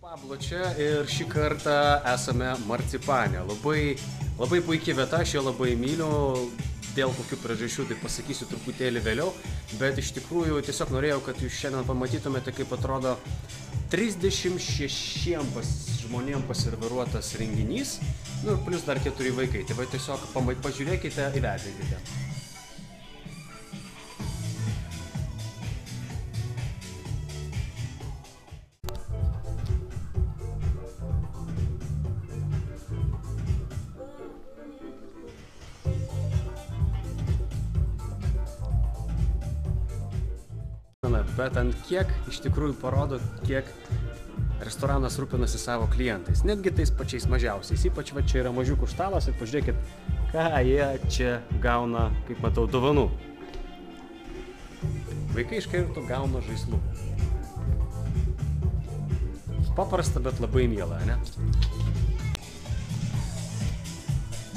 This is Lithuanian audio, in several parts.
Pablo čia ir šį kartą esame Marcipane. Labai puikiai vieta, aš ją labai myliu. Dėl kokių priežasčių, tai pasakysiu truputėlį vėliau, bet iš tikrųjų tiesiog norėjau, kad jūs šiandien pamatytumėte, kaip atrodo 36 žmonėms paserviruotas renginys, nu ir plus dar 4 vaikai, tai va tiesiog pažiūrėkite, įvertinkite. Bet ant kiek iš tikrųjų parodo, kiek restoranas rūpinasi savo klientais, netgi tais pačiais mažiausiais, ypač va čia yra mažiukų štalas ir pažiūrėkit, ką jie čia gauna, kaip matau, dovanų. Vaikai iš karto gauna žaislų. Paprasta, bet labai miela, ne?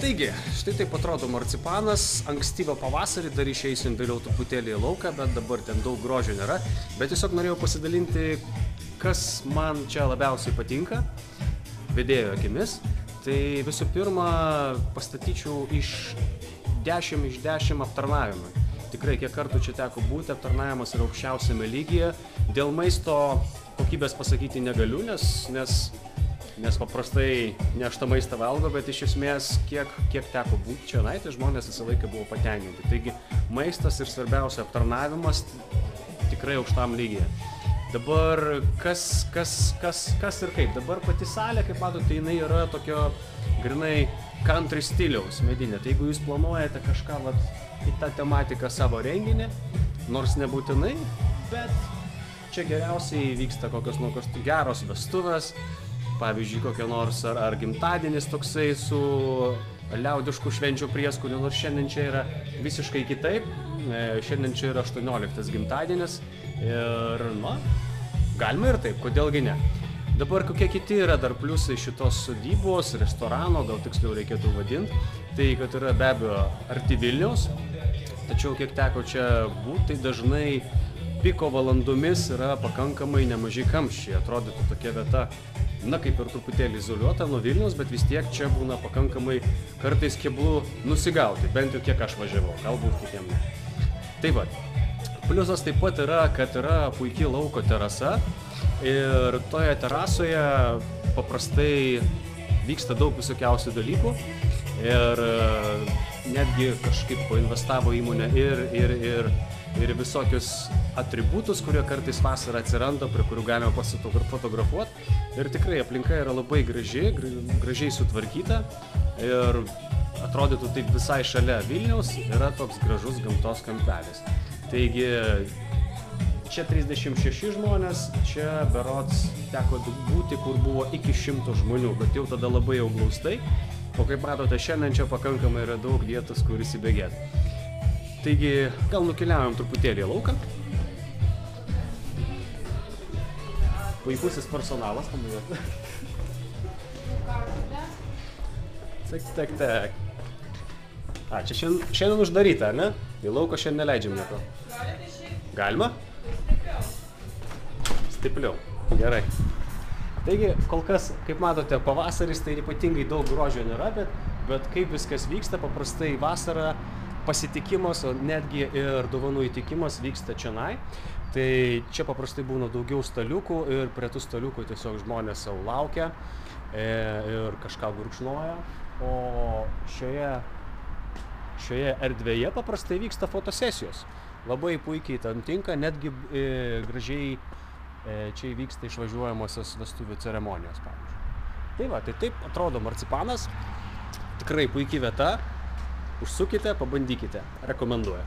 Taigi, štai taip atrodo Marcipanas, ankstyvą pavasarį, dar išeisim vėliau truputėlį į lauką, bet dabar ten daug grožio nėra, bet tiesiog norėjau pasidalinti, kas man čia labiausiai patinka, vedėjo akimis. Tai visų pirma, pastatyčiau iš 10 aptarnavimą. Tikrai, kiek kartų čia teko būti, aptarnavimas yra aukščiausiame lygyje. Dėl maisto kokybės pasakyti negaliu, nes paprastai ne aš tą maistą valgo, bet iš esmės kiek teko būti čia, tai žmonės visą laiką buvo patenkinti. Taigi maistas ir svarbiausia aptarnavimas tikrai aukštam lygyje. Dabar kas ir kaip. Dabar pati salė, kaip matote, jinai yra tokio grinai country stiliaus medinė. Tai jeigu jūs planuojate kažką į tą tematiką savo renginį, nors nebūtinai, bet čia geriausiai vyksta kokios geros vestuvės. Pavyzdžiui, kokio nors ar gimtadienis toksai su liaudiškų švenčių prieskoniu, nors šiandien čia yra visiškai kitaip. Šiandien čia yra 18 gimtadienis ir, galima ir taip, kodėlgi ne. Dabar kokie kiti yra dar pliusai šitos sodybos, restorano, gal tiksliau reikėtų vadinti, tai kad yra be abejo arti Vilniaus, tačiau kiek teko čia būti, tai dažnai piko valandomis yra pakankamai nemažai kamščiai, atrodytų tokia vieta, kaip ir truputėlį izoliuota nuo Vilniaus, bet vis tiek čia būna pakankamai kartais keblu nusigauti, bent jau kiek aš važiavau, galbūt kitiem ne. Tai va, pliusas taip pat yra, kad yra puikiai lauko terasa ir toje terasoje paprastai vyksta daug visokiausių dalykų ir netgi kažkaip painvestavo įmonė ir visokius atributus, kurie kartais vasarą atsiranda, prie kurių galima pasifotografuoti. Ir tikrai aplinka yra labai gražiai sutvarkyta ir atrodytų taip visai šalia Vilniaus yra toks gražus gamtos kampelis. Taigi, čia 36 žmonės, čia berods teko būti, kur buvo iki 100 žmonių, bet jau tada labai jau glaustai. O kaip matote, šiandien čia pakankamai yra daug vietos, kur įsibėgėti. Taigi, gal nukeliaujam truputėlį į lauką. Puikusis personalas, pamatėte. Tak. Čia šiandien uždaryta, ne? Į lauką šiandien neleidžiam nieko. Galima? Stipliau. Gerai. Taigi, kol kas, kaip matote, pavasaris, tai ypatingai daug grožio nėra, bet kaip viskas vyksta, paprastai vasarą pasitikimas, o netgi ir dovanų įtikimas vyksta čionai. Tai čia paprastai būna daugiau staliukų ir prie tų staliukų tiesiog žmonės savo laukia ir kažką gurkšnoja. O šioje erdvėje paprastai vyksta fotosesijos. Labai puikiai tam tinka, netgi gražiai čia įvyksta išvažiuojamosios vestuvių ceremonijos, pavyzdžiui. Tai va, tai taip atrodo Marcipanas. Tikrai puikiai vieta. Užsukite, pabandykite. Rekomenduoju.